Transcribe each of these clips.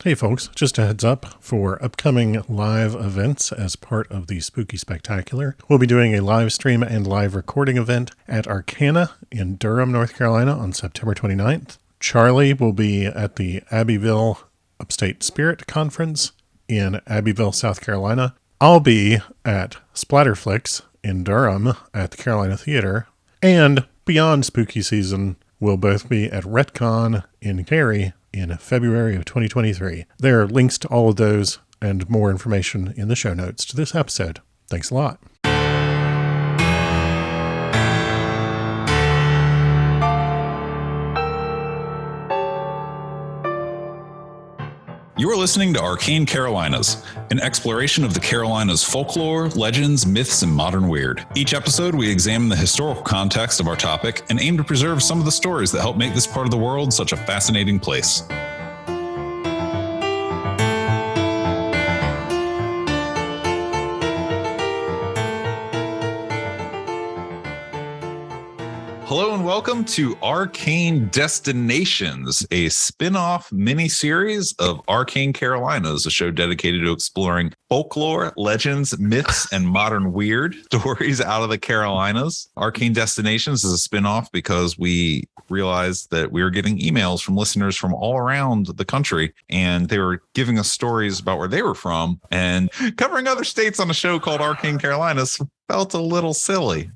Hey folks, just a heads up for upcoming live events as part of the Spooky Spectacular. We'll be doing a live stream and live recording event at Arcana in Durham, North Carolina on September 29th. Charlie will be at the Abbeville Upstate Spirit Conference in Abbeville, South Carolina. I'll be at Splatterflix in Durham at the Carolina Theater. And beyond spooky season, we'll both be at Retcon in Cary in February of 2023. There are links to all of those and more information in the show notes to this episode. Thanks a lot. You are listening to Arcane Carolinas, an exploration of the Carolinas' folklore, legends, myths, and modern weird. Each episode, we examine the historical context of our topic and aim to preserve some of the stories that help make this part of the world such a fascinating place. Hello and welcome to Arcane Destinations, a spin-off mini-series of Arcane Carolinas, a show dedicated to exploring folklore, legends, myths, and modern weird stories out of the Carolinas. Arcane Destinations is a spin-off because we realized that we were getting emails from listeners from all around the country, and they were giving us stories about where they were from, and covering other states on a show called Arcane Carolinas felt a little silly.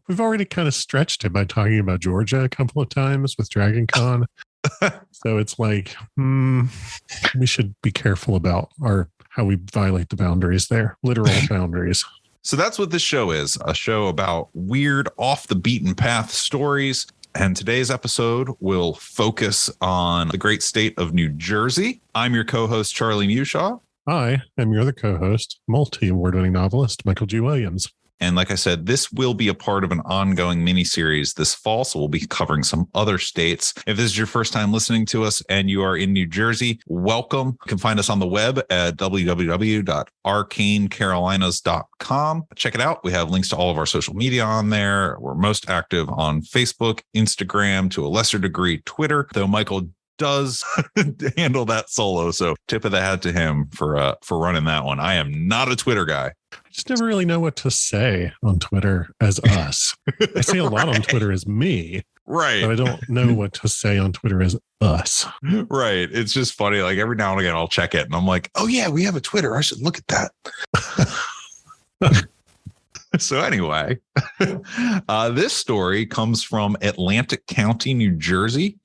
We've already kind of stretched it by talking about Georgia a couple of times with Dragon Con. So it's like, we should be careful about how we violate the boundaries there, literal boundaries. So that's what this show is, a show about weird, off the beaten path stories. And today's episode will focus on the great state of New Jersey. I'm your co-host, Charlie Mushaw. I am your other co-host, multi-award-winning novelist, Michael G. Williams. And like I said, this will be a part of an ongoing mini-series this fall, so we'll be covering some other states. If this is your first time listening to us and you are in New Jersey, welcome. You can find us on the web at www.arcanecarolinas.com. Check it out. We have links to all of our social media on there. We're most active on Facebook, Instagram, to a lesser degree, Twitter, though Michael does handle that solo. So tip of the hat to him for running that one. I am not a Twitter guy. I just never really know what to say on Twitter as us. I say a lot on Twitter as me. Right. But I don't know what to say on Twitter as us. Right. It's just funny. Like every now and again, I'll check it and I'm like, oh yeah, we have a Twitter. I should look at that. So anyway, this story comes from Atlantic County, New Jersey.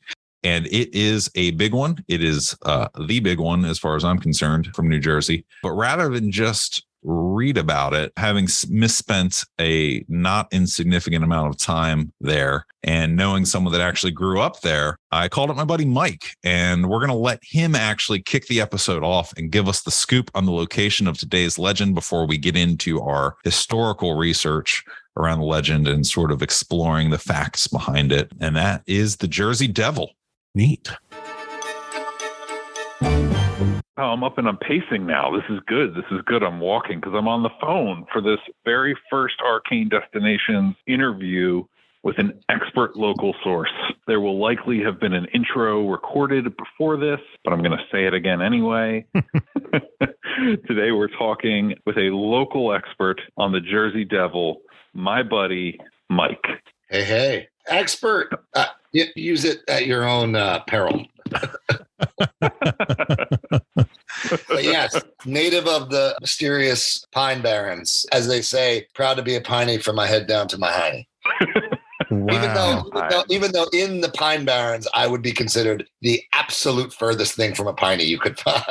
And it is a big one. It is the big one, as far as I'm concerned, from New Jersey. But rather than just read about it, having misspent a not insignificant amount of time there and knowing someone that actually grew up there, I called up my buddy Mike, and we're going to let him actually kick the episode off and give us the scoop on the location of today's legend before we get into our historical research around the legend and sort of exploring the facts behind it. And that is the Jersey Devil. Neat. Oh, I'm up and I'm pacing now. This is good. I'm walking because I'm on the phone for this very first Arcane Destinations interview with an expert local source. There will likely have been an intro recorded before this, but I'm going to say it again anyway. Today we're talking with a local expert on the Jersey Devil, my buddy, Mike. Hey, expert. Use it at your own peril. But yes, native of the mysterious Pine Barrens, as they say, proud to be a piney from my head down to my hiney. Wow. Even though in the Pine Barrens, I would be considered the absolute furthest thing from a piney you could find.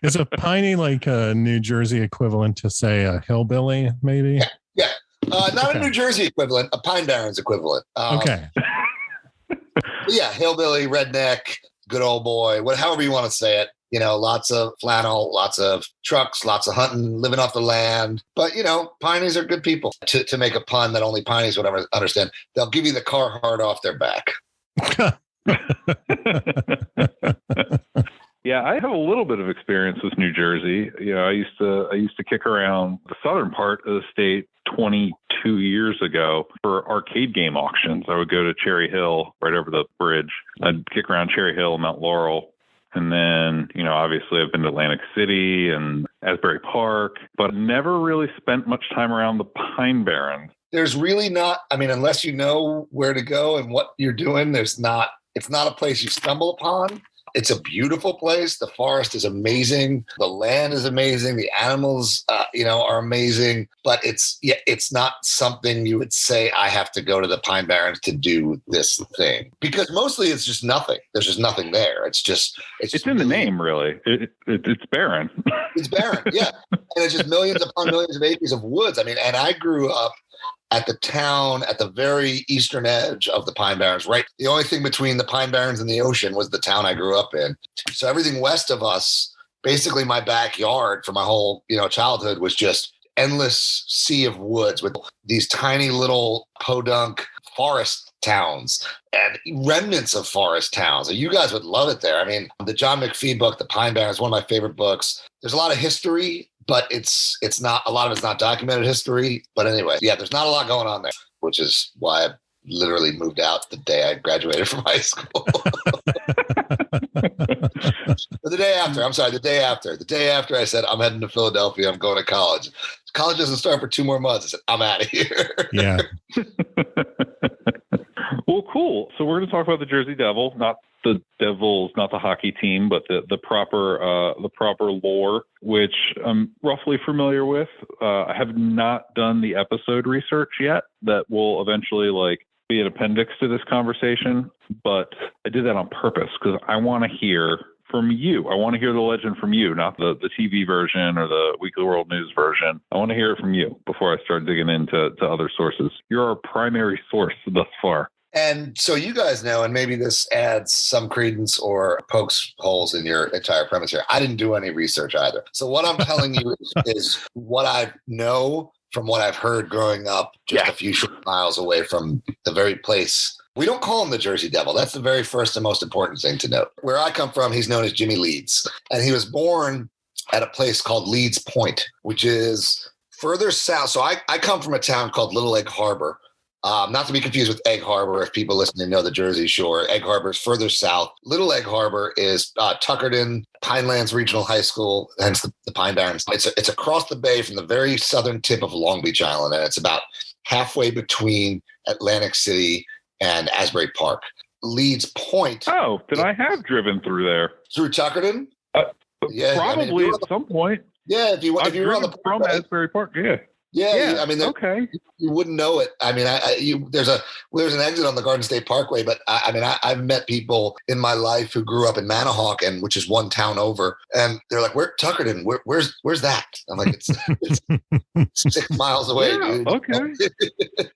Is a piney like a New Jersey equivalent to, say, a hillbilly, maybe? Yeah. Not a New Jersey equivalent, a Pine Barrens equivalent. Okay. Yeah, hillbilly, redneck, good old boy, however you want to say it. You know, lots of flannel, lots of trucks, lots of hunting, living off the land. But, you know, pineys are good people. To make a pun that only pineys would ever understand, they'll give you the Carhartt off their back. Yeah, Yeah, I have a little bit of experience with New Jersey. I used to kick around the southern part of the state 22 years ago for arcade game auctions. I would go to Cherry Hill, right over the bridge. I'd kick around Cherry Hill, Mount Laurel. And then, obviously I've been to Atlantic City and Asbury Park, but never really spent much time around the Pine Barrens. There's really not, unless you know where to go and what you're doing, it's not a place you stumble upon. It's a beautiful place. The forest is amazing. The land is amazing. The animals, are amazing. But it's not something you would say, I have to go to the Pine Barrens to do this thing. Because mostly it's just nothing. There's just nothing there. It's in the name, really. It's barren. It's barren, yeah. And it's just millions upon millions of acres of woods. And I grew up at the town at the very eastern edge of the Pine Barrens, right? The only thing between the Pine Barrens and the ocean was the town I grew up in. So everything west of us, basically my backyard for my whole, childhood was just endless sea of woods with these tiny little podunk forest towns and remnants of forest towns. And you guys would love it there. The John McPhee book, The Pine Barrens, is one of my favorite books. There's a lot of history, but it's not, a lot of it's not documented history. But anyway, yeah, there's not a lot going on there, which is why I literally moved out the day I graduated from high school. The day after I said, I'm heading to Philadelphia, I'm going to college. College doesn't start for 2 more months. I said, I'm out of here. Yeah. Well, cool. So we're going to talk about the Jersey Devil, not the Devils, not the hockey team, but the proper lore, which I'm roughly familiar with. I have not done the episode research yet. That will eventually be an appendix to this conversation, but I did that on purpose because I want to hear from you. I want to hear the legend from you, not the TV version or the Weekly World News version. I want to hear it from you before I start digging into other sources. You're our primary source thus far. And so you guys know, and maybe this adds some credence or pokes holes in your entire premise here. I didn't do any research either. So what I'm telling you is what I know from what I've heard growing up just a few short miles away from the very place. We don't call him the Jersey Devil. That's the very first and most important thing to note. Where I come from, he's known as Jimmy Leeds. And he was born at a place called Leeds Point, which is further south. So I come from a town called Little Egg Harbor. Not to be confused with Egg Harbor. If people listening know the Jersey Shore, Egg Harbor is further south. Little Egg Harbor is Tuckerton, Pinelands Regional High School, hence the Pine Barrens. It's across the bay from the very southern tip of Long Beach Island, and it's about halfway between Atlantic City and Asbury Park. Leeds Point. Oh, then I have driven through there. Through Tuckerton? Yeah, probably at some point. Yeah, if you were on the from Asbury Park, yeah. Yeah, okay. You wouldn't know it. There's an exit on the Garden State Parkway, but I've met people in my life who grew up in Manahawk, which is one town over, and they're like, "Where Tuckerton? Where's that?" I'm like, "It's 6 miles away." Yeah, dude. Okay.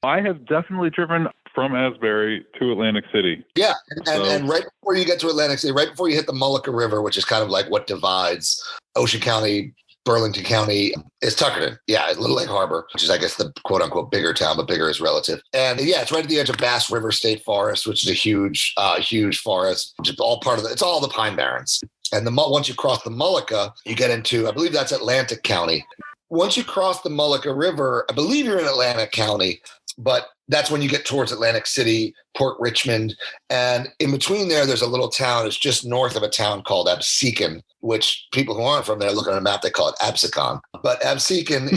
I have definitely driven from Asbury to Atlantic City. Yeah, and right before you get to Atlantic City, right before you hit the Mullica River, which is kind of like what divides Ocean County, Burlington County, is Tuckerton. Yeah, Little Egg Harbor, which is, I guess, the quote unquote bigger town, but bigger is relative. And yeah, it's right at the edge of Bass River State Forest, which is a huge forest, which is all part of it's all the Pine Barrens. And once you cross the Mullica, you get into, I believe that's Atlantic County. Once you cross the Mullica River, I believe you're in Atlantic County, but that's when you get towards Atlantic City, Port Richmond. And in between there's a little town. It's just north of a town called Absecon, which people who aren't from there look at a map, they call it Absecon. But Absecon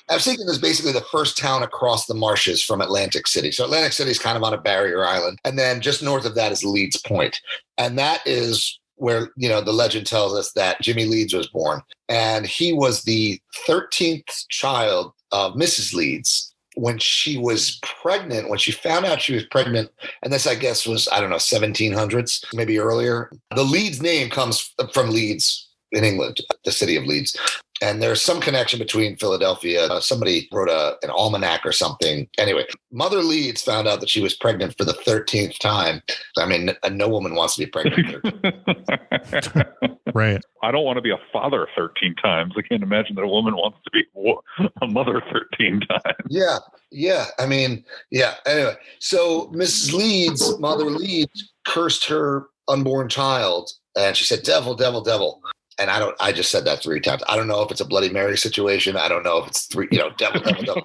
Absecon is basically the first town across the marshes from Atlantic City. So Atlantic City is kind of on a barrier island. And then just north of that is Leeds Point. And that is where, the legend tells us that Jimmy Leeds was born. And he was the 13th child of Mrs. Leeds. When she was pregnant, when she found out she was pregnant, and this, I guess, was, 1700s, maybe earlier. The Leeds name comes from Leeds in England, the city of Leeds. And there's some connection between Philadelphia. Somebody wrote an almanac or something. Anyway, Mother Leeds found out that she was pregnant for the 13th time. No woman wants to be pregnant. Right. I don't want to be a father 13 times. I can't imagine that a woman wants to be a mother 13 times. Yeah. Anyway, so Mrs. Leeds, Mother Leeds, cursed her unborn child. And she said, devil, devil, devil. And I just said that 3 times. I don't know if it's a Bloody Mary situation. I don't know if it's 3, devil, devil, devil.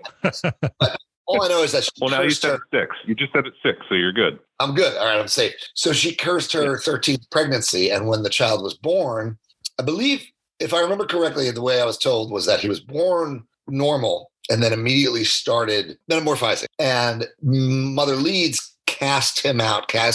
But all I know is that she Well, now you cursed said her. it 6. You just said it 6, so you're good. I'm good. All right, I'm safe. So she cursed her 13th pregnancy. And when the child was born, I believe, if I remember correctly, the way I was told was that he was born normal and then immediately started metamorphizing. And Mother Leeds cast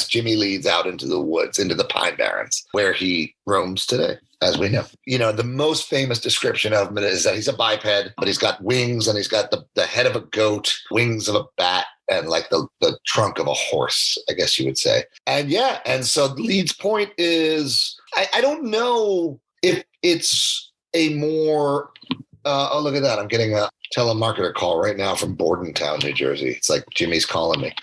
Jimmy Leeds out into the woods, into the Pine Barrens, where he roams today, as we know. The most famous description of him is that he's a biped, but he's got wings and he's got the head of a goat, wings of a bat, and like the trunk of a horse, I guess you would say. And so Leeds' point is, I don't know if it's a more, oh, look at that. I'm getting a telemarketer call right now from Bordentown, New Jersey. It's like Jimmy's calling me.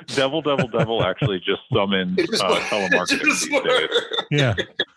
Devil, devil, devil actually just summoned telemarketing these days. Yeah.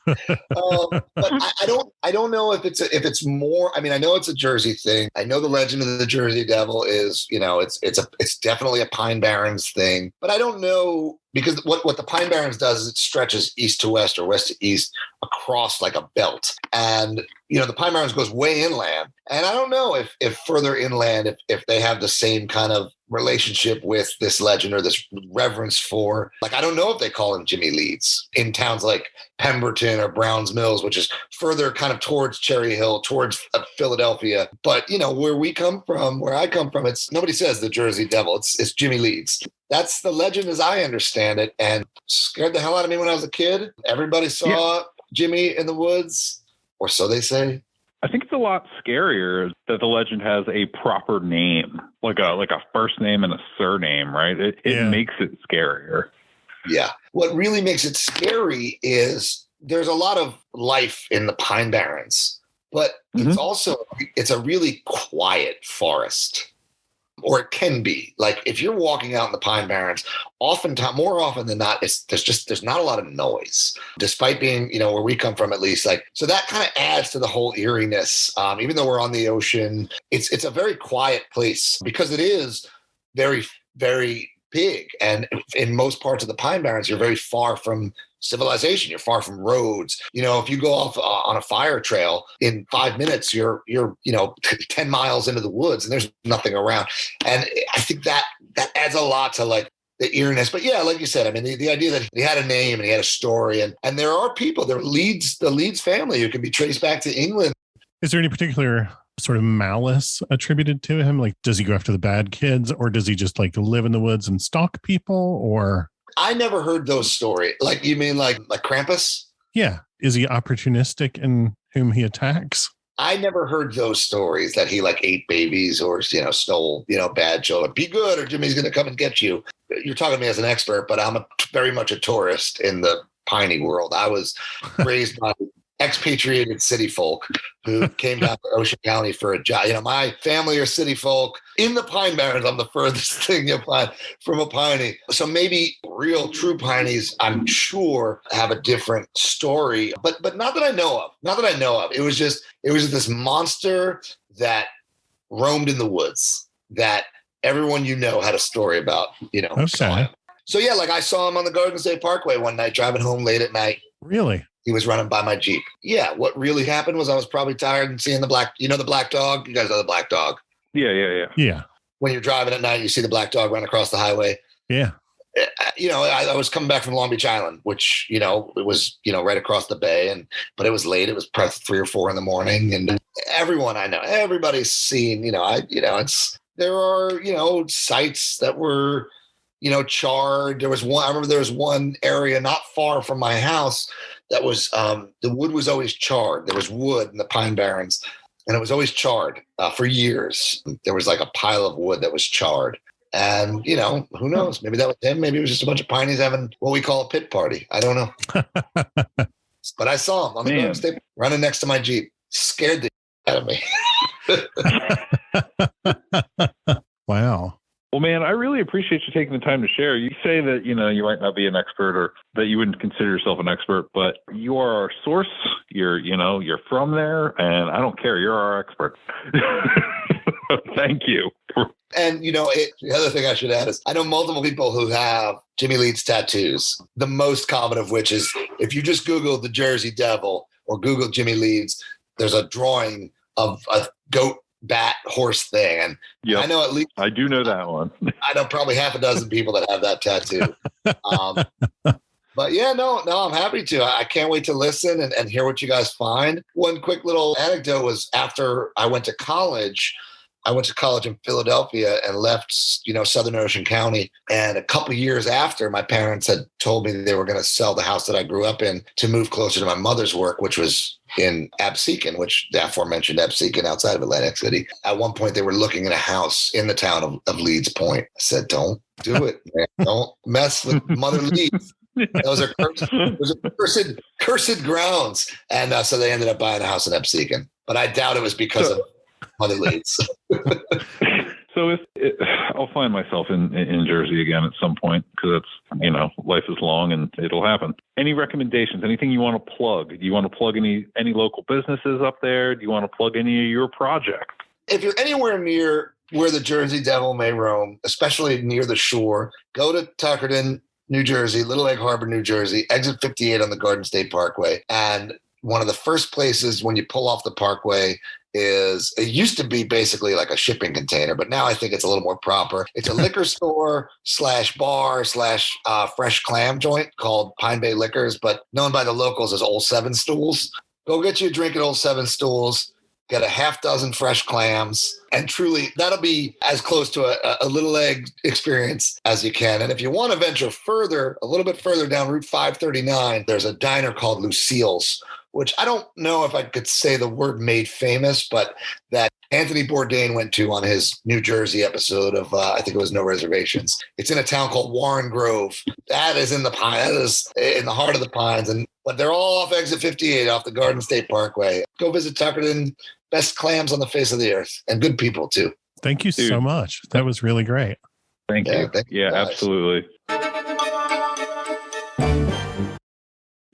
But I don't know if it's more. I mean, I know it's a Jersey thing. I know the legend of the Jersey Devil is, it's definitely a Pine Barrens thing. But I don't know, because what the Pine Barrens does is it stretches east to west or west to east across like a belt. And the Pine Barrens goes way inland. And I don't know if further inland, if they have the same kind of relationship with this legend or this reverence for, like, I don't know if they call him Jimmy Leeds in towns like Pemberton or Browns Mills, which is further kind of towards Cherry Hill, towards Philadelphia. But, where I come from, it's nobody says the Jersey Devil. It's Jimmy Leeds. That's the legend as I understand it, and scared the hell out of me when I was a kid. Everybody saw Jimmy in the woods, or so they say. I think it's a lot scarier that the legend has a proper name, like a first name and a surname, right? It makes it scarier. Yeah. What really makes it scary is there's a lot of life in the Pine Barrens, but it's a really quiet forest. Or it can be. Like, if you're walking out in the Pine Barrens, more often than not, there's not a lot of noise, despite being, where we come from, at least. Like, so that kind of adds to the whole eeriness. Even though we're on the ocean, it's a very quiet place because it is very, very big. And in most parts of the Pine Barrens, you're very far from civilization. You're far from roads. If you go off on a fire trail in 5 minutes, you're 10 miles into the woods and there's nothing around. And I think that adds a lot to like the eeriness. But yeah, like you said, I mean, the idea that he had a name and he had a story, and there are people, the Leeds family, who can be traced back to England. Is there any particular sort of malice attributed to him? Like, does he go after the bad kids, or does he just like live in the woods and stalk people? Or I never heard those stories. Like, you mean like Krampus? Yeah. Is he opportunistic in whom he attacks? I never heard those stories that he like ate babies or, stole, bad children. Be good or Jimmy's going to come and get you. You're talking to me as an expert, but I'm very much a tourist in the piney world. I was raised by expatriated city folk who came down to Ocean County for a job. My family are city folk. In the Pine Barrens, I'm the furthest thing you'll find from a piney. So maybe real true pineys, I'm sure, have a different story, but not that I know of. Not that I know of. It was just this monster that roamed in the woods that everyone had a story about. Okay. Saw him. So yeah, like I saw him on the Garden State Parkway one night, driving home late at night. Really? He was running by my Jeep. Yeah. What really happened was I was probably tired and seeing the black dog. You guys know the black dog. Yeah. When you're driving at night, you see the black dog run across the highway. Yeah. I was coming back from Long Beach Island, which, it was, right across the bay, but it was late. It was probably 3 or 4 in the morning. And everyone I know, everybody's seen, there are, sites that were, charred. I remember there was one area not far from my house that was, the wood was always charred. There was wood in the Pine Barrens and it was always charred for years. There was like a pile of wood that was charred. And, who knows? Maybe that was him. Maybe it was just a bunch of pineys having what we call a pit party. I don't know. But I saw him on the Garden State running next to my Jeep. Scared the out of me. Wow. Well, man, I really appreciate you taking the time to share. You say that, you might not be an expert or that you wouldn't consider yourself an expert, but you are our source. You're from there, and I don't care. You're our expert. Thank you. And, the other thing I should add is I know multiple people who have Jimmy Leeds tattoos, the most common of which is if you just Google the Jersey Devil or Google Jimmy Leeds, there's a drawing of a goat, bat, horse thing. And yep. I know at least... I do know that one. I know probably half a dozen people that have that tattoo. But yeah, no, I'm happy to. I can't wait to listen and hear what you guys find. One quick little anecdote was after I went to college in Philadelphia and left, Southern Ocean County. And a couple of years after, my parents had told me they were going to sell the house that I grew up in to move closer to my mother's work, which was in Absecon, which the aforementioned Absecon outside of Atlantic City. At one point, they were looking at a house in the town of Leeds Point. I said, don't do it, man. Don't mess with Mother Leeds. Those are cursed grounds. And so they ended up buying a house in Absecon. But I doubt it was because of Mother Leeds. So I'll find myself in Jersey again at some point because that's, life is long and it'll happen. Any recommendations? Anything you want to plug? Do you want to plug any local businesses up there? Do you want to plug any of your projects? If you're anywhere near where the Jersey Devil may roam, especially near the shore, go to Tuckerton, New Jersey, Little Egg Harbor, New Jersey, exit 58 on the Garden State Parkway. And one of the first places when you pull off the parkway it used to be basically like a shipping container, but now I think it's a little more proper. It's a liquor store / bar / fresh clam joint called Pine Bay Liquors, but known by the locals as Old Seven Stools. Go get you a drink at Old Seven Stools, get a half dozen fresh clams, and truly that'll be as close to a Little Egg experience as you can. And if you want to venture further, a little bit further down Route 539, there's a diner called Lucille's, which I don't know if I could say the word made famous, but that Anthony Bourdain went to on his New Jersey episode of, I think it was No Reservations. It's in a town called Warren Grove. That is in the heart of the Pines. But they're all off exit 58 off the Garden State Parkway. Go visit Tuckerton. Best clams on the face of the earth, and good people too. Thank you so much. That was really great. Thank you. Yeah, absolutely.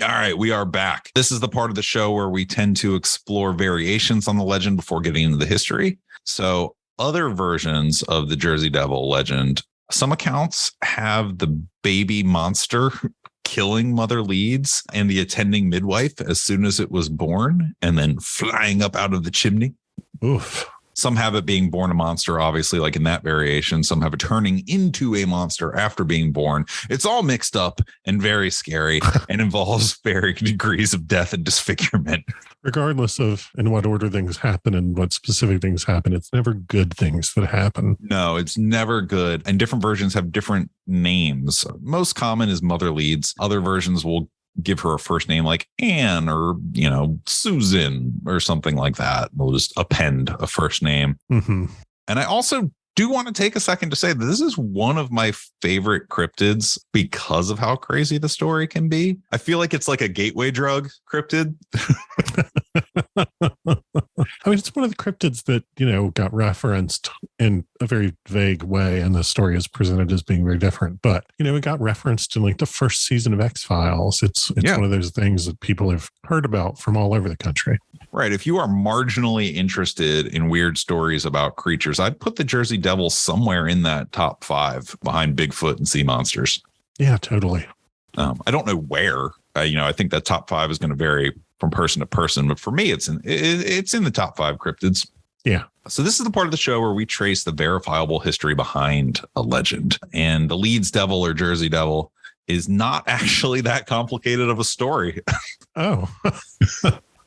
All right, we are back. This is the part of the show where we tend to explore variations on the legend before getting into the history. So other versions of the Jersey Devil legend, some accounts have the baby monster killing Mother Leeds and the attending midwife as soon as it was born and then flying up out of the chimney. Oof. Some have it being born a monster, obviously, like in that variation. Some have it turning into a monster after being born. It's all mixed up and very scary and involves varying degrees of death and disfigurement. Regardless of in what order things happen and what specific things happen, it's never good things that happen. No, it's never good. And different versions have different names. Most common is Mother Leeds. Other versions will give her a first name like Anne or, Susan or something like that. They'll just append a first name. Mm-hmm. And I also do want to take a second to say that this is one of my favorite cryptids because of how crazy the story can be. I feel like it's like a gateway drug cryptid. I mean, it's one of the cryptids that, got referenced in a very vague way, and the story is presented as being very different. But, it got referenced in like the first season of X-Files. It's one of those things that people have heard about from all over the country. Right. If you are marginally interested in weird stories about creatures, I'd put the Jersey Devil somewhere in that top 5 behind Bigfoot and sea monsters. Yeah, totally. I don't know where. I think that top 5 is going to vary from person to person, but for me, it's in the top 5 cryptids. Yeah. So this is the part of the show where we trace the verifiable history behind a legend, and the Leeds Devil or Jersey Devil is not actually that complicated of a story. Oh.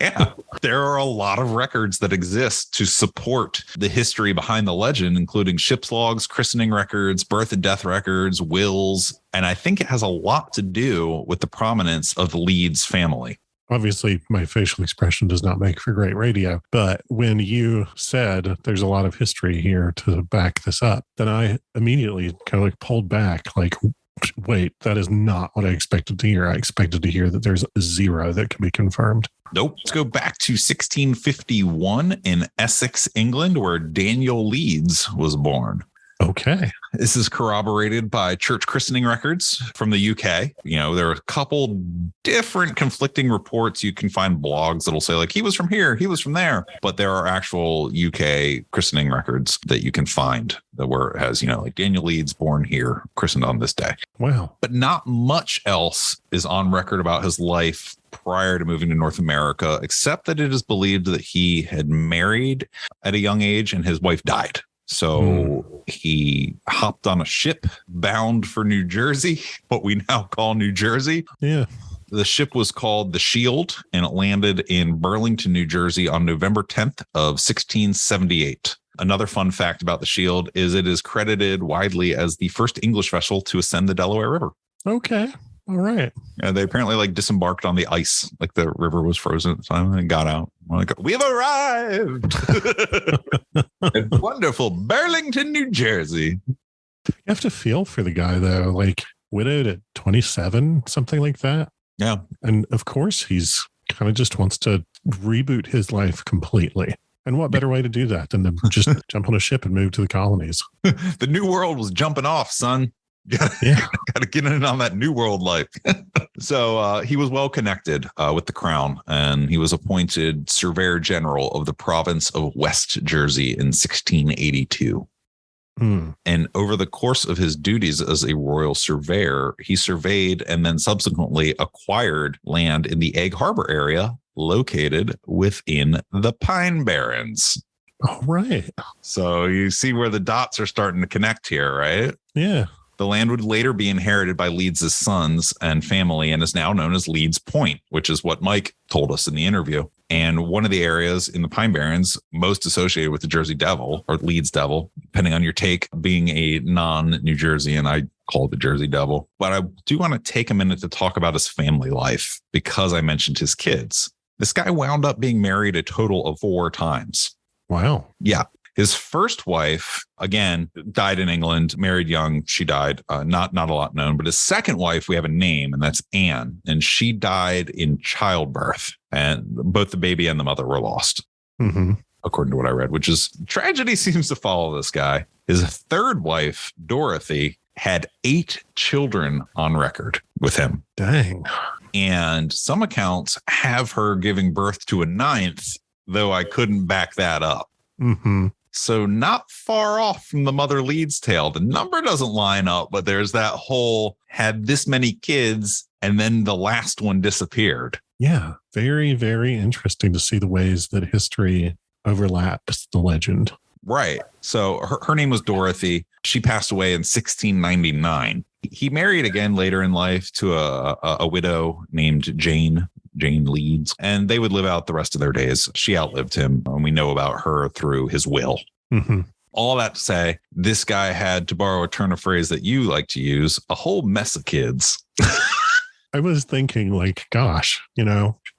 Yeah, there are a lot of records that exist to support the history behind the legend, including ship's logs, christening records, birth and death records, wills. And I think it has a lot to do with the prominence of the Leeds family. Obviously, my facial expression does not make for great radio, but when you said there's a lot of history here to back this up, then I immediately kind of pulled back like, wait, that is not what I expected to hear. I expected to hear that there's a 0 that can be confirmed. Nope. Let's go back to 1651 in Essex, England, where Daniel Leeds was born. Okay. This is corroborated by church christening records from the UK. There are a couple different conflicting reports. You can find blogs that'll say like, he was from here, he was from there. But there are actual UK christening records that you can find that where it has, like Daniel Leeds born here, christened on this day. Wow. But not much else is on record about his life prior to moving to North America, except that it is believed that he had married at a young age and his wife died. So he hopped on a ship bound for New Jersey, what we now call New Jersey. Yeah. The ship was called the Shield, and it landed in Burlington, New Jersey on November 10th of 1678. Another fun fact about the Shield is it is credited widely as the first English vessel to ascend the Delaware River. Okay. All right. They apparently disembarked on the ice, like the river was frozen at the time, and got out. We've arrived. Wonderful Burlington, New Jersey. You have to feel for the guy though, widowed at 27, something like that. Yeah. And of course he's kind of just wants to reboot his life completely. And what better way to do that than to just jump on a ship and move to the colonies? The new world was jumping off, son. Yeah. Got to get in on that new world life. So he was well connected with the crown, and he was appointed Surveyor General of the province of West Jersey in 1682. And over the course of his duties as a royal surveyor, he surveyed and then subsequently acquired land in the Egg Harbor area located within the Pine Barrens. All right. So you see where the dots are starting to connect here, right? Yeah. The land would later be inherited by Leeds' sons and family and is now known as Leeds Point, which is what Mike told us in the interview. And one of the areas in the Pine Barrens most associated with the Jersey Devil or Leeds Devil, depending on your take, being a non-New Jerseyan, I call it the Jersey Devil. But I do want to take a minute to talk about his family life because I mentioned his kids. This guy wound up being married a total of 4 times. Wow. Yeah. His first wife, again, died in England, married young. She died. Not a lot known. But his second wife, we have a name, and that's Anne. And she died in childbirth. And both the baby and the mother were lost, according to what I read, which is tragedy seems to follow this guy. His third wife, Dorothy, had 8 children on record with him. Dang. And some accounts have her giving birth to a 9th, though I couldn't back that up. So not far off from the Mother Leeds tale. The number doesn't line up, but there's that whole had this many kids and then the last one disappeared. Yeah. Very, very interesting to see the ways that history overlaps the legend. Right. So her name was Dorothy. She passed away in 1699. He married again later in life to a widow named Jane Leeds, and they would live out the rest of their days. She outlived him, and we know about her through his will. All that to say, this guy had, to borrow a turn of phrase that you like to use, a whole mess of kids. I was thinking gosh,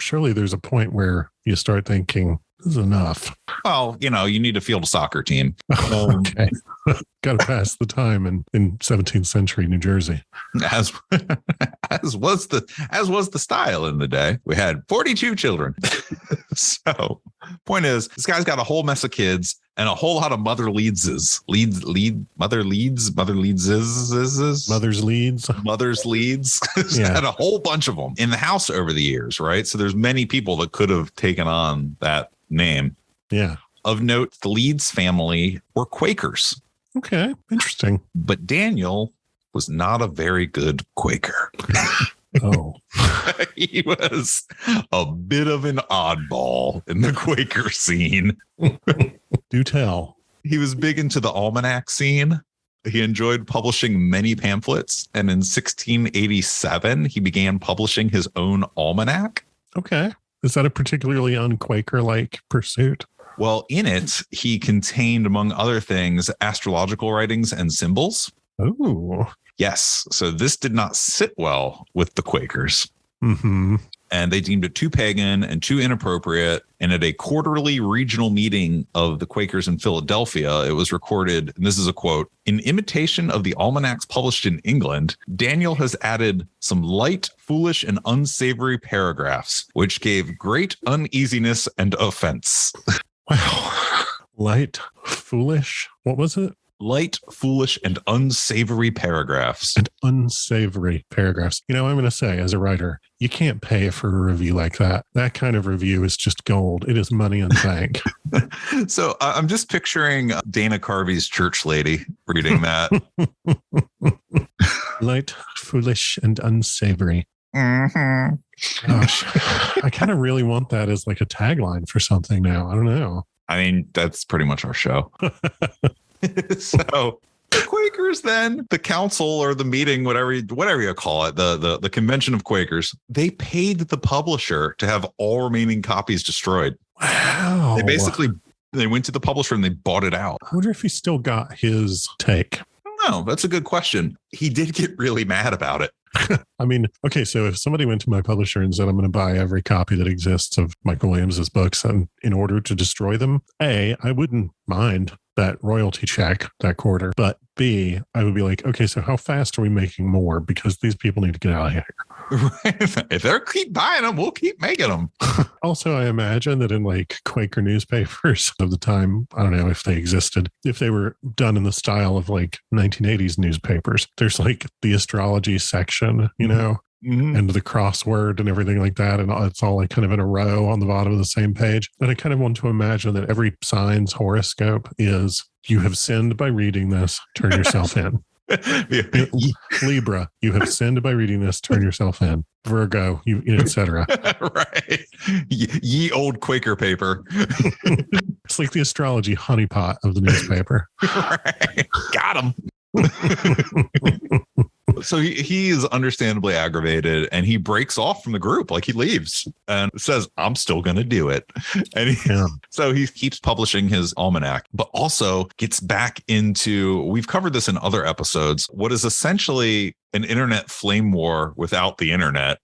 surely there's a point where you start thinking, this is enough. Well, you need to field a soccer team. Okay. Got to pass the time in 17th century New Jersey. As was the style in the day. We had 42 children. So point is, this guy's got a whole mess of kids and a whole lot of Mother Leedses. Mother's Leeds. Yeah. Had a whole bunch of them in the house over the years, right? So there's many people that could have taken on that name. Yeah. Of note, the Leeds family were Quakers. Okay. Interesting. But Daniel was not a very good Quaker. Oh. He was a bit of an oddball in the Quaker scene. Do tell. He was big into the almanac scene. He enjoyed publishing many pamphlets. And in 1687, he began publishing his own almanac. Okay. Is that a particularly un-Quaker-like pursuit? Well, in it, he contained, among other things, astrological writings and symbols. Oh. Yes. So this did not sit well with the Quakers. Mm-hmm. And they deemed it too pagan and too inappropriate. And at a quarterly regional meeting of the Quakers in Philadelphia, it was recorded, and this is a quote, "In imitation of the almanacs published in England, Daniel has added some light, foolish, and unsavory paragraphs, which gave great uneasiness and offense." Wow. Light, foolish. What was it? light, foolish, and unsavory paragraphs. And unsavory paragraphs. I'm going to say, as a writer, you can't pay for a review like that. That kind of review is just gold. It is money in the bank. So I'm just picturing Dana Carvey's church lady reading that. Light, foolish, and unsavory. Mm-hmm. Gosh, I kind of really want that as like a tagline for something now. I don't know. I mean, that's pretty much our show. So Quakers, then the council or the meeting, whatever you call it, the convention of Quakers, they paid the publisher to have all remaining copies destroyed. Wow. They went to the publisher and they bought it out. I wonder if he still got his take. I don't know. That's a good question. He did get really mad about it. I mean, okay, so if somebody went to my publisher and said, I'm going to buy every copy that exists of Michael Williams's books, and in order to destroy them, A, I wouldn't mind that royalty check that quarter, but B, I would be like, okay, so how fast are we making more? Because these people need to get out of here. If they keep buying them, we'll keep making them. Also, I imagine that in like Quaker newspapers of the time, I don't know if they existed, if they were done in the style of like 1980s newspapers, there's like the astrology section, and the crossword and everything like that. And it's all like kind of in a row on the bottom of the same page. And I kind of want to imagine that every sign's horoscope is, you have sinned by reading this, turn yourself in. Libra, you have sinned by reading this, turn yourself in. Virgo, etc. Right. Ye old Quaker paper. It's like the astrology honeypot of the newspaper. Right. Got him. So he is understandably aggravated, and he breaks off from the group. Like, he leaves and says, I'm still going to do it. And so he keeps publishing his almanac, but also gets back into, we've covered this in other episodes, what is essentially an internet flame war without the internet,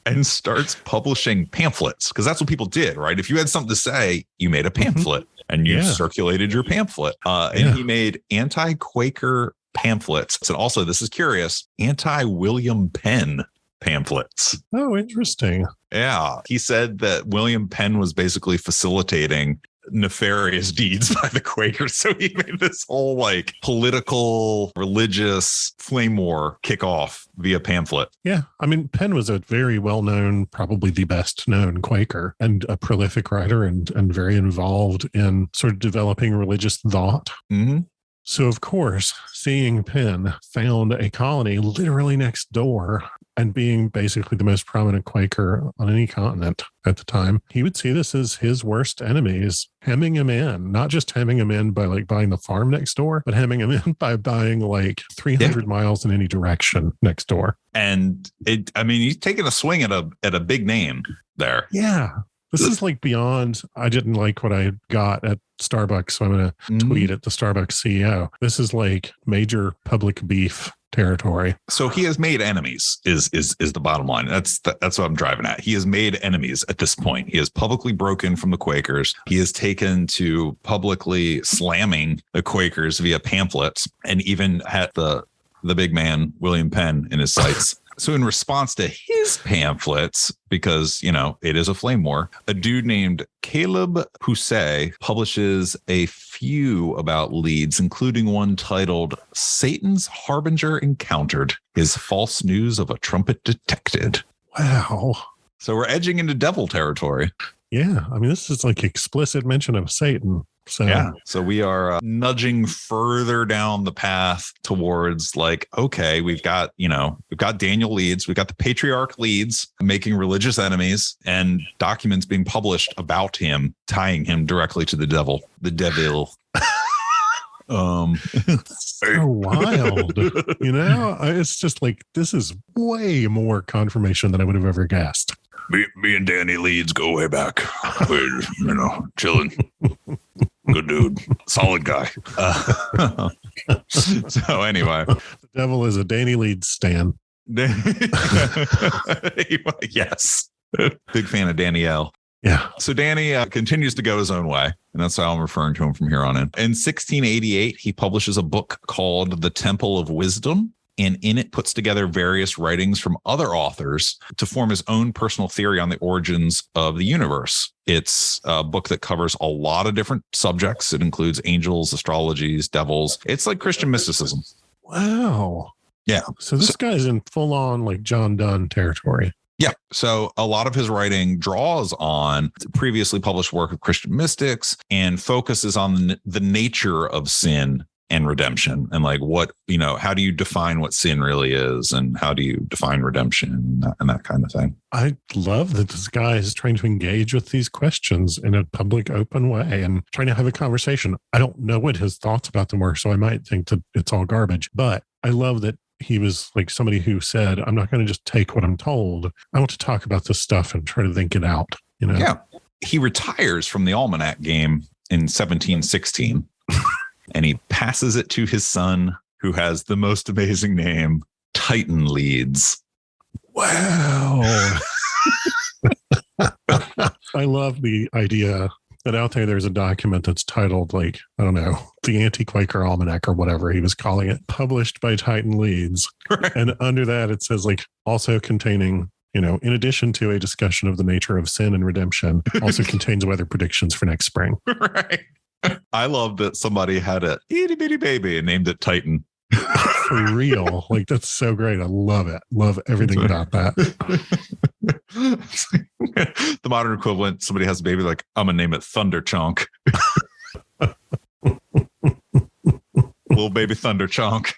and starts publishing pamphlets, because that's what people did, right? If you had something to say, you made a pamphlet and you circulated your pamphlet. And he made anti-Quaker pamphlets. And also, this is curious, anti-William Penn pamphlets. Oh, interesting. Yeah. He said that William Penn was basically facilitating nefarious deeds by the Quakers. So he made this whole like political, religious flame war kick off via pamphlet. Yeah. I mean, Penn was a very well-known, probably the best known Quaker, and a prolific writer, and very involved in sort of developing religious thought. Mm-hmm. So, of course, seeing Penn found a colony literally next door, and being basically the most prominent Quaker on any continent at the time, he would see this as his worst enemies, hemming him in, not just hemming him in by like buying the farm next door, but hemming him in by buying like 300 miles in any direction next door. And he's taking a swing at a big name there. Yeah. This is like beyond, I didn't like what I got at Starbucks, so I'm going to tweet at the Starbucks CEO. This is like major public beef territory. So he has made enemies is the bottom line. That's what I'm driving at. He has made enemies at this point. He has publicly broken from the Quakers. He has taken to publicly slamming the Quakers via pamphlets, and even had the big man, William Penn, in his sights. So in response to his pamphlets, because, it is a flame war, a dude named Caleb Housset publishes a few about Leeds, including one titled Satan's Harbinger Encountered, His False News of a Trumpet Detected. Wow. So we're edging into devil territory. Yeah. I mean, this is like explicit mention of Satan. So yeah, so we are nudging further down the path towards like, okay, we've got Daniel Leeds, we've got the patriarch Leeds making religious enemies, and documents being published about him, tying him directly to the devil. So wild. It's just like, this is way more confirmation than I would have ever guessed. Me and Danny Leeds go way back. We're, chilling. Good dude. Solid guy. So anyway. The devil is a Danny Leeds stan. Yes. Big fan of Danielle. Yeah. So Danny continues to go his own way, and that's how I'm referring to him from here on in. In 1688, he publishes a book called The Temple of Wisdom. and in it puts together various writings from other authors to form his own personal theory on the origins of the universe. It's a book that covers a lot of different subjects. It includes angels, astrologies, devils. It's like Christian mysticism. Wow. Yeah. So this guy's in full on like John Donne territory. Yeah. So a lot of his writing draws on previously published work of Christian mystics and focuses on the nature of sin and redemption, and like what, how do you define what sin really is, and how do you define redemption, and that kind of thing. I love that this guy is trying to engage with these questions in a public, open way and trying to have a conversation. I don't know what his thoughts about them were, so I might think that it's all garbage, but I love that he was like somebody who said, I'm not going to just take what I'm told. I want to talk about this stuff and try to think it out, Yeah. He retires from the almanac game in 1716 and he passes it to his son, who has the most amazing name, Titan Leeds. Wow. I love the idea that out there's a document that's titled, like, I don't know, the Anti-Quaker Almanac or whatever he was calling it, published by Titan Leeds. Right. And under that, it says, like, also containing, in addition to a discussion of the nature of sin and redemption, also contains weather predictions for next spring. Right. I love that somebody had a itty bitty baby and named it Titan. For real. Like, that's so great. I love it. Love everything about that. The modern equivalent, somebody has a baby, like, I'm going to name it Thunder Chonk. Little baby Thunder Chonk.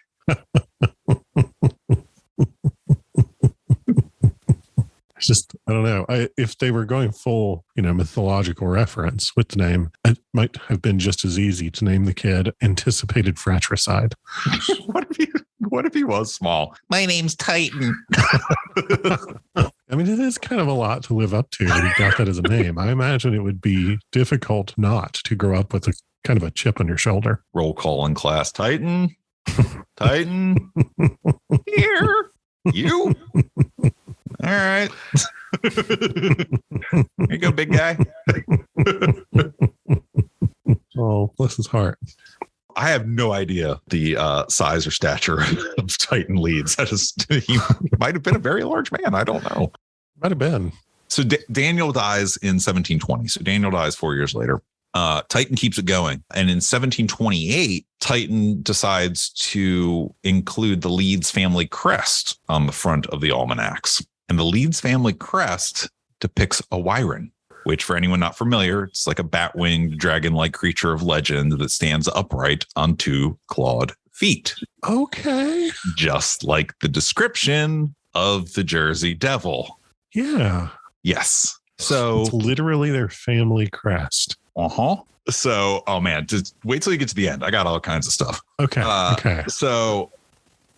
It's just, I don't know. If they were going full, mythological reference with the name, it might have been just as easy to name the kid Anticipated Fratricide. What if he was small? My name's Titan. I mean, it is kind of a lot to live up to that he got that as a name. I imagine it would be difficult not to grow up with a kind of a chip on your shoulder. Roll call in class. Titan. Titan. Here. You. All right. Here you go, big guy. Oh, bless his heart. I have no idea the size or stature of Titan Leeds. He might have been a very large man. I don't know. Might have been. So Daniel dies in 1720. So Daniel dies 4 years later. Titan keeps it going. And in 1728, Titan decides to include the Leeds family crest on the front of the almanacs. And the Leeds family crest depicts a wyron, which, for anyone not familiar, it's like a bat-winged, dragon-like creature of legend that stands upright on two clawed feet. Okay. Just like the description of the Jersey Devil. Yeah. Yes. So it's literally their family crest. So, oh man, just wait till you get to the end. I got all kinds of stuff. Okay. Okay. So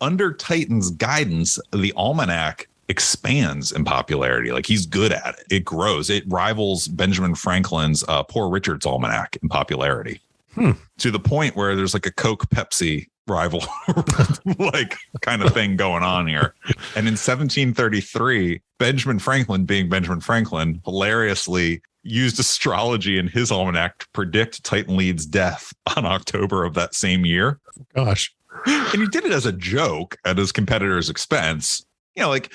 under Titan's guidance, the almanac expands in popularity. Like, he's good at it. It grows. It rivals Benjamin Franklin's Poor Richard's Almanac in popularity, to the point where there's like a Coke Pepsi rival like kind of thing going on here. And in 1733, Benjamin Franklin, being Benjamin Franklin, hilariously used astrology in his almanac to predict Titan Leeds' death on October of that same year. Gosh. And he did it as a joke at his competitor's expense. Like,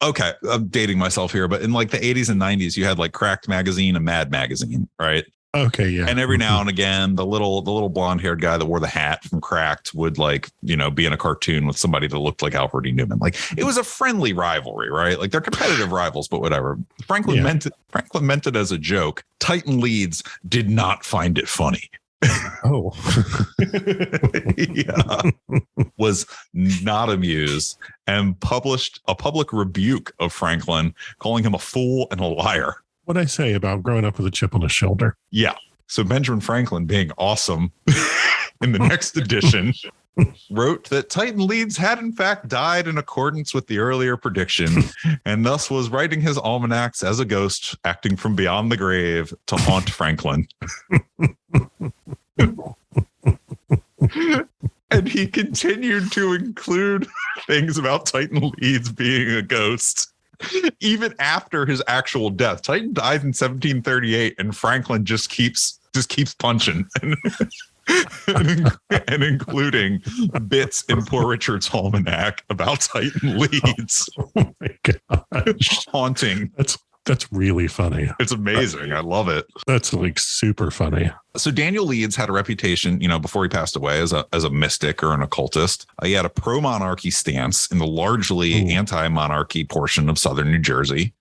okay, I'm dating myself here, but in like the 80s and 90s, you had like Cracked Magazine and Mad Magazine, right? Okay, yeah. And every now and again, the little blonde-haired guy that wore the hat from Cracked would, like, be in a cartoon with somebody that looked like Alfred E. Newman. Like, it was a friendly rivalry, right? Like, they're competitive rivals, but whatever. Franklin meant it as a joke. Titan Leeds did not find it funny. Oh. Yeah. Was not amused and published a public rebuke of Franklin, calling him a fool and a liar. What'd I say about growing up with a chip on his shoulder? Yeah. So Benjamin Franklin, being awesome in the next edition, wrote that Titan Leeds had in fact died in accordance with the earlier prediction, and thus was writing his almanacs as a ghost, acting from beyond the grave to haunt Franklin. And he continued to include things about Titan Leeds being a ghost even after his actual death. Titan died in 1738, and Franklin just keeps punching. and including bits in Poor Richard's Almanac about Titan Leeds. Oh my gosh. Haunting. That's really funny. It's amazing. I love it. That's like super funny. So Daniel Leeds had a reputation, before he passed away as a mystic or an occultist. He had a pro-monarchy stance in the largely anti-monarchy portion of southern New Jersey.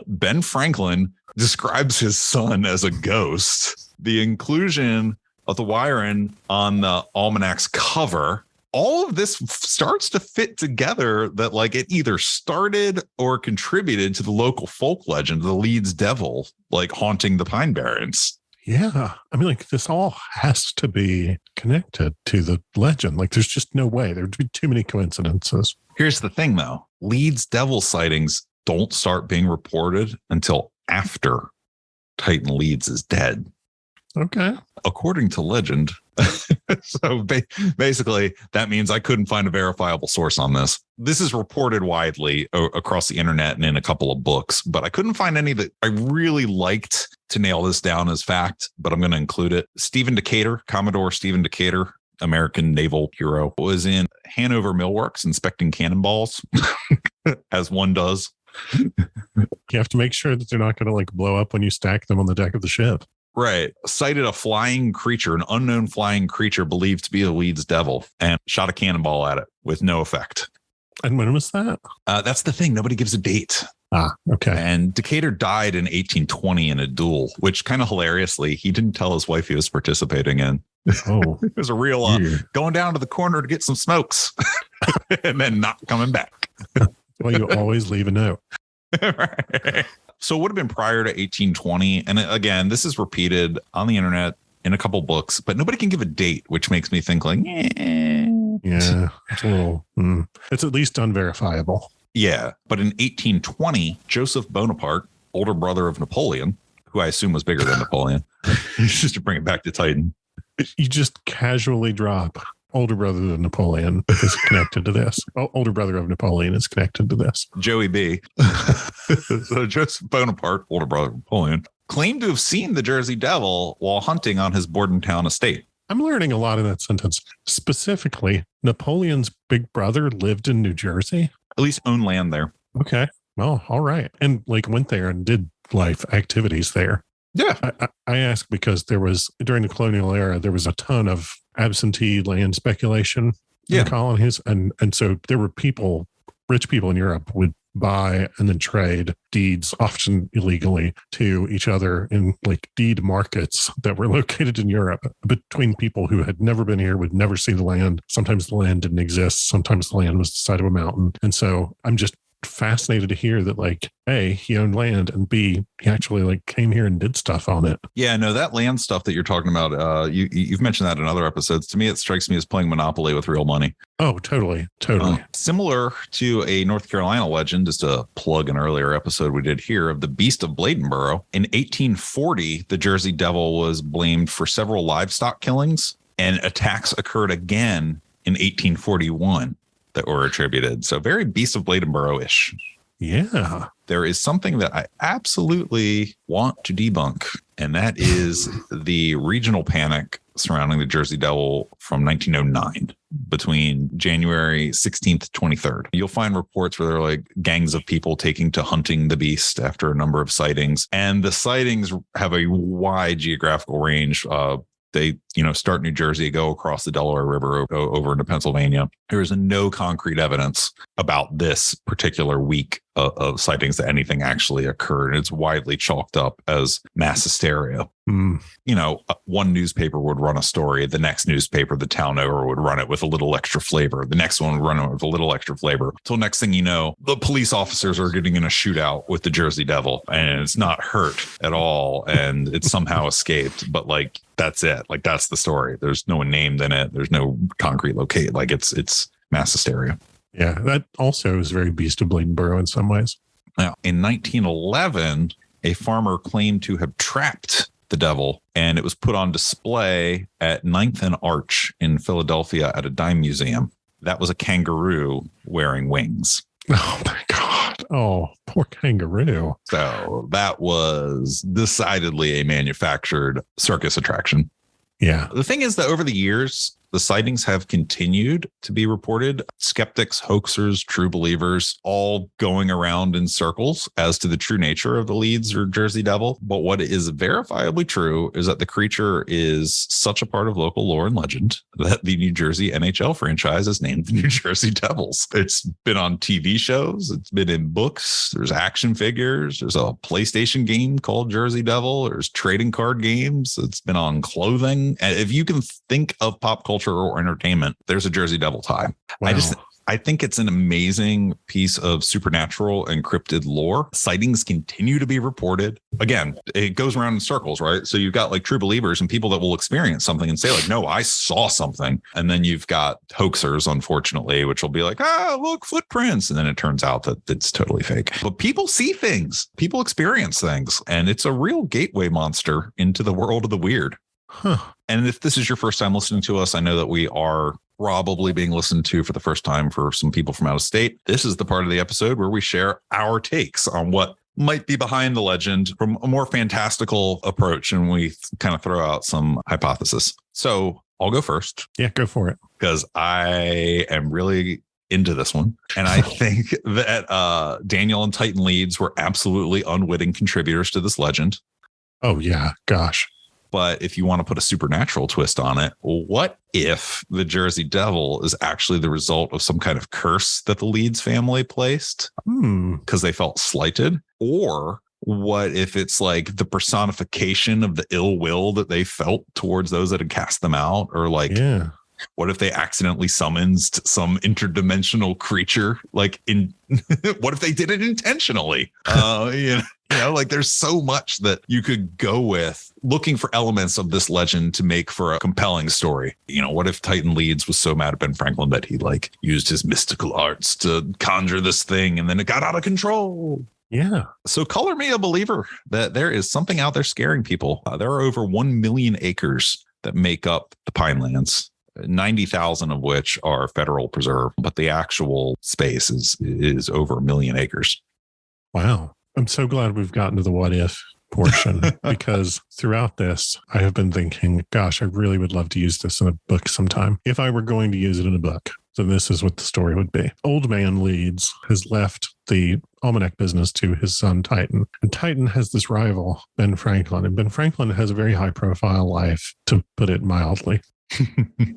Ben Franklin describes his son as a ghost. The inclusion of the wiring on the almanac's cover, all of this starts to fit together that like it either started or contributed to the local folk legend, the Leeds Devil, like haunting the Pine Barrens. Yeah. I mean, like this all has to be connected to the legend. Like there's just no way. There'd be too many coincidences. Here's the thing, though. Leeds Devil sightings don't start being reported until after Titan Leeds is dead. Okay. According to legend. So basically, that means I couldn't find a verifiable source on this. This is reported widely across the internet and in a couple of books, but I couldn't find any that I really liked to nail this down as fact, but I'm going to include it. Stephen Decatur, Commodore Stephen Decatur, American naval hero, was in Hanover Millworks inspecting cannonballs, as one does. You have to make sure that they're not going to like blow up when you stack them on the deck of the ship. Right. Sighted a flying creature, an unknown flying creature believed to be a Leeds Devil, and shot a cannonball at it with no effect. And when was that? That's the thing. Nobody gives a date. Ah, okay. And Decatur died in 1820 in a duel, which kind of hilariously, he didn't tell his wife he was participating in. Oh, it was a real going down to the corner to get some smokes and then not coming back. Well, you always leave a note. Right. So it would have been prior to 1820. And again, this is repeated on the internet in a couple books, but nobody can give a date, which makes me think like, yeah, it's a little, it's at least unverifiable. Yeah. But in 1820, Joseph Bonaparte, older brother of Napoleon, who I assume was bigger than Napoleon, just to bring it back to Titan. You just casually drop older brother of Napoleon is connected to this. Older brother of Napoleon is connected to this. Joey B. So Joseph Bonaparte, older brother of Napoleon, claimed to have seen the Jersey Devil while hunting on his Bordentown estate. I'm learning a lot in that sentence. Specifically, Napoleon's big brother lived in New Jersey. At least owned land there. Okay. Well, all right. And like went there and did life activities there. Yeah. I ask because there was, during the colonial era, there was a ton of absentee land speculation in the colonies. And so there were people, rich people in Europe would buy and then trade deeds, often illegally, to each other in like deed markets that were located in Europe between people who had never been here, would never see the land. Sometimes the land didn't exist. Sometimes the land was the side of a mountain. And so I'm just fascinated to hear that, like, A, he owned land, and B, he actually like came here and did stuff on it. Yeah, no, that land stuff that you're talking about, you've mentioned that in other episodes. To me, it strikes me as playing Monopoly with real money. Oh, totally. Similar to a North Carolina legend, just to plug an earlier episode we did here of the Beast of Bladenboro. In 1840, the Jersey Devil was blamed for several livestock killings, and attacks occurred again in 1841. That were attributed. So very Beast of Bladenboro-ish. Yeah. There is something that I absolutely want to debunk, and that is the regional panic surrounding the Jersey Devil from 1909 between January 16th to 23rd. You'll find reports where there are like gangs of people taking to hunting the beast after a number of sightings. And the sightings have a wide geographical range. They, start New Jersey, go across the Delaware River over into Pennsylvania. There is no concrete evidence about this particular week of sightings that anything actually occurred. It's widely chalked up as mass hysteria. One newspaper would run a story. The next newspaper, the town over, would run it with a little extra flavor. The next one would run it with a little extra flavor. Till next thing you know, the police officers are getting in a shootout with the Jersey Devil, and it's not hurt at all, and it's somehow escaped. But like, that's it. Like, that's the story. There's no one named in it. There's no concrete locate. Like, it's mass hysteria. Yeah, that also is very Beast of Bladenboro in some ways. Now, in 1911, a farmer claimed to have trapped the devil, and it was put on display at 9th and Arch in Philadelphia at a dime museum. That was a kangaroo wearing wings. Oh, my God. Oh, poor kangaroo. So that was decidedly a manufactured circus attraction. Yeah. The thing is that over the years, the sightings have continued to be reported. Skeptics, hoaxers, true believers, all going around in circles as to the true nature of the Leeds or Jersey Devil. But what is verifiably true is that the creature is such a part of local lore and legend that the New Jersey NHL franchise is named the New Jersey Devils. It's been on TV shows. It's been in books. There's action figures. There's a PlayStation game called Jersey Devil. There's trading card games. It's been on clothing. And if you can think of pop culture or entertainment, there's a Jersey Devil tie. Wow. I think it's an amazing piece of supernatural and cryptid lore. Sightings continue to be reported. Again, it goes around in circles, right? So you've got like true believers and people that will experience something and say like, no, I saw something. And then you've got hoaxers, unfortunately, which will be like, look, footprints. And then it turns out that it's totally fake. But people see things, people experience things, and it's a real gateway monster into the world of the weird. Huh. And if this is your first time listening to us, I know that we are probably being listened to for the first time for some people from out of state. This is the part of the episode where we share our takes on what might be behind the legend from a more fantastical approach. And we kind of throw out some hypotheses. So I'll go first. Yeah, go for it. Because I am really into this one. And I think that Daniel and Titan Leeds were absolutely unwitting contributors to this legend. Oh, yeah. Gosh. But if you want to put a supernatural twist on it, what if the Jersey Devil is actually the result of some kind of curse that the Leeds family placed because they felt slighted? Or what if it's like the personification of the ill will that they felt towards those that had cast them out? Or like, what if they accidentally summoned some interdimensional creature? Like what if they did it intentionally? You know, like there's so much that you could go with looking for elements of this legend to make for a compelling story. You know, what if Titan Leeds was so mad at Ben Franklin that he like used his mystical arts to conjure this thing and then it got out of control? Yeah. So color me a believer that there is something out there scaring people. There are over 1 million acres that make up the Pinelands. 90,000 of which are federal preserve, but the actual space is over 1 million acres. Wow. I'm so glad we've gotten to the what if portion because throughout this, I have been thinking, gosh, I really would love to use this in a book sometime. If I were going to use it in a book, then this is what the story would be. Old man Leeds has left the almanac business to his son, Titan. And Titan has this rival, Ben Franklin. And Ben Franklin has a very high profile life, to put it mildly.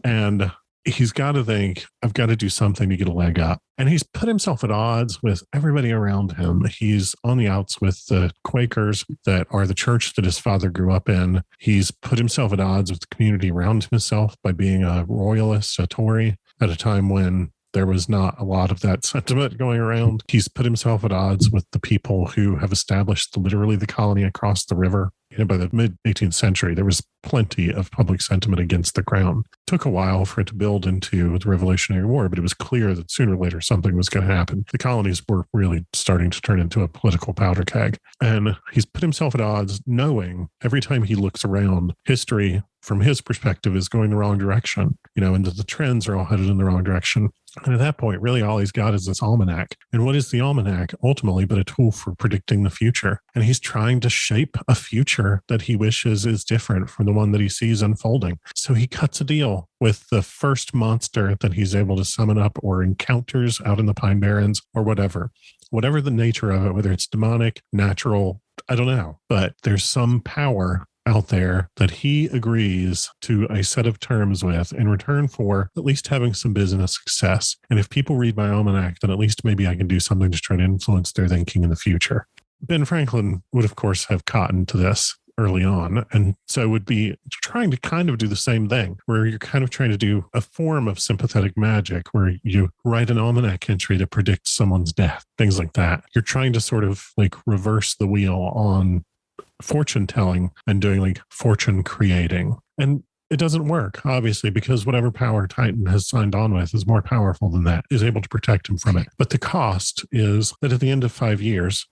And he's got to think, I've got to do something to get a leg up. And he's put himself at odds with everybody around him. He's on the outs with the Quakers that are the church that his father grew up in. He's put himself at odds with the community around himself by being a royalist, a Tory, at a time when there was not a lot of that sentiment going around. He's put himself at odds with the people who have established literally the colony across the river. You know, by the mid-18th century, there was plenty of public sentiment against the crown. It took a while for it to build into the Revolutionary War, but it was clear that sooner or later something was going to happen. The colonies were really starting to turn into a political powder keg. And he's put himself at odds, knowing every time he looks around, history from his perspective is going the wrong direction, you know, and the trends are all headed in the wrong direction. And at that point, really all he's got is this almanac. And what is the almanac ultimately but a tool for predicting the future? And he's trying to shape a future that he wishes is different from the one that he sees unfolding. So he cuts a deal with the first monster that he's able to summon up or encounters out in the Pine Barrens or whatever the nature of it, whether it's demonic, natural, I don't know, but there's some power out there that he agrees to a set of terms with in return for at least having some business success. And if people read my almanac, then at least maybe I can do something to try to influence their thinking in the future. Ben Franklin would, of course, have cottoned to this early on, and so would be trying to kind of do the same thing, where you're kind of trying to do a form of sympathetic magic, where you write an almanac entry to predict someone's death, things like that. You're trying to sort of like reverse the wheel on fortune telling and doing like fortune creating. And it doesn't work, obviously, because whatever power Titan has signed on with is more powerful than that, is able to protect him from it. But the cost is that at the end of 5 years,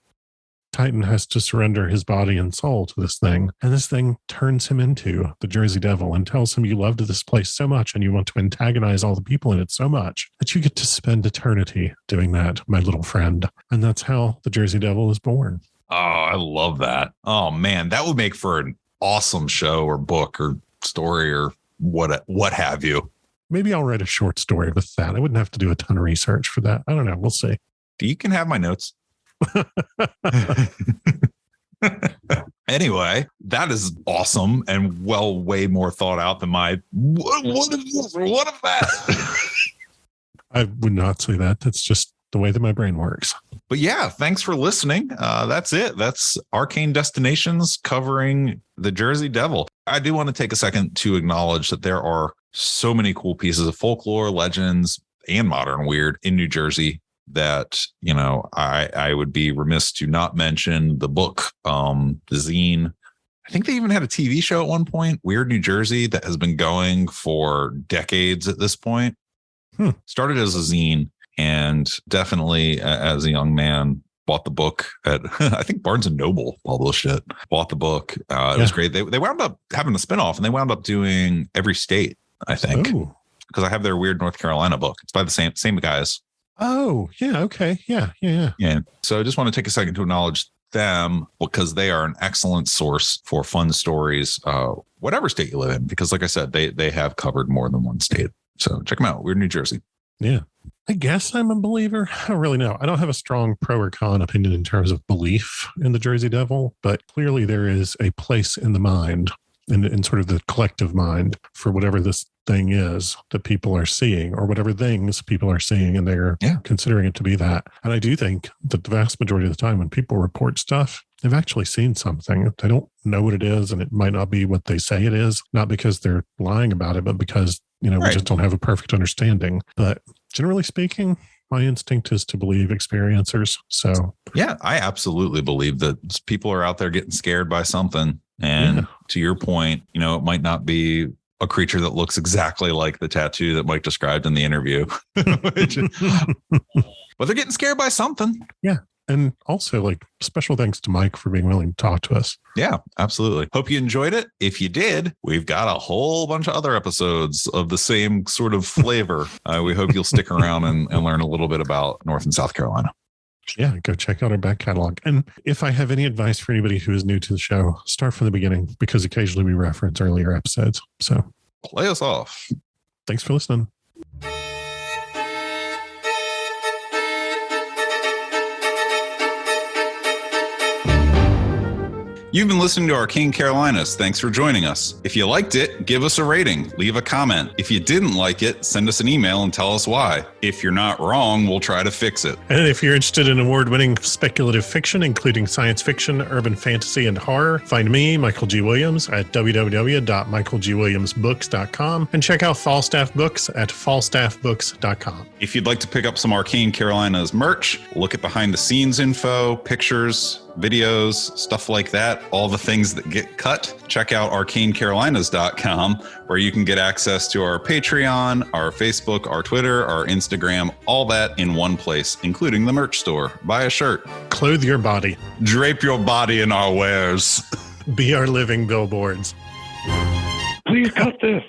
Titan has to surrender his body and soul to this thing. And this thing turns him into the Jersey Devil and tells him you loved this place so much and you want to antagonize all the people in it so much that you get to spend eternity doing that, my little friend. And that's how the Jersey Devil is born. Oh, I love that. Oh, man, that would make for an awesome show or book or story or what have you. Maybe I'll write a short story with that. I wouldn't have to do a ton of research for that. I don't know. We'll see. You can have my notes. Anyway, that is awesome and way more thought out than my what is this or what is that? I would not say that. That's just the way that my brain works. But yeah, thanks for listening. That's it. That's Arcane Destinations covering the Jersey Devil. I do want to take a second to acknowledge that there are so many cool pieces of folklore, legends, and modern weird in New Jersey that, you know, I would be remiss to not mention the book, the zine. I think they even had a TV show at one point, Weird New Jersey, that has been going for decades at this point. Started as a zine, and definitely as a young man bought the book at, I think Barnes and Noble published it, bought the book. It was great. They wound up having a spinoff, and they wound up doing every state, I think, because I have their Weird North Carolina book. It's by the same guys. Oh, yeah. Okay. Yeah. So I just want to take a second to acknowledge them because they are an excellent source for fun stories, whatever state you live in, because like I said, they have covered more than one state. So check them out. Weird New Jersey. Yeah. I guess I'm a believer. I don't really know. I don't have a strong pro or con opinion in terms of belief in the Jersey Devil, but clearly there is a place in the mind, in sort of the collective mind, for whatever this thing is that people are seeing, or whatever things people are seeing, and they're considering it to be that. And I do think that the vast majority of the time when people report stuff, they've actually seen something. They don't know what it is, and it might not be what they say it is, not because they're lying about it, but because, you know, we just don't have a perfect understanding. But generally speaking, my instinct is to believe experiencers. So yeah, I absolutely believe that people are out there getting scared by something. And to your point, you know, it might not be a creature that looks exactly like the tattoo that Mike described in the interview, but they're getting scared by something. Yeah. And also, like, special thanks to Mike for being willing to talk to us. Yeah, absolutely. Hope you enjoyed it. If you did, we've got a whole bunch of other episodes of the same sort of flavor. We hope you'll stick around and learn a little bit about North and South Carolina. Yeah, go check out our back catalog. And if I have any advice for anybody who is new to the show, start from the beginning, because occasionally we reference earlier episodes. So play us off. Thanks for listening. You've been listening to Arcane Carolinas. Thanks for joining us. If you liked it, give us a rating, leave a comment. If you didn't like it, send us an email and tell us why. If you're not wrong, we'll try to fix it. And if you're interested in award-winning speculative fiction, including science fiction, urban fantasy, and horror, find me, Michael G. Williams, at www.michaelgwilliamsbooks.com, and check out Falstaff Books at falstaffbooks.com. If you'd like to pick up some Arcane Carolinas merch, look at behind-the-scenes info, pictures, videos, stuff like that, all the things that get cut, check out arcanecarolinas.com, where you can get access to our Patreon, our Facebook, our Twitter, our Instagram, all that in one place, including the merch store. Buy a shirt. Clothe your body. Drape your body in our wares. Be our living billboards. Please cut this.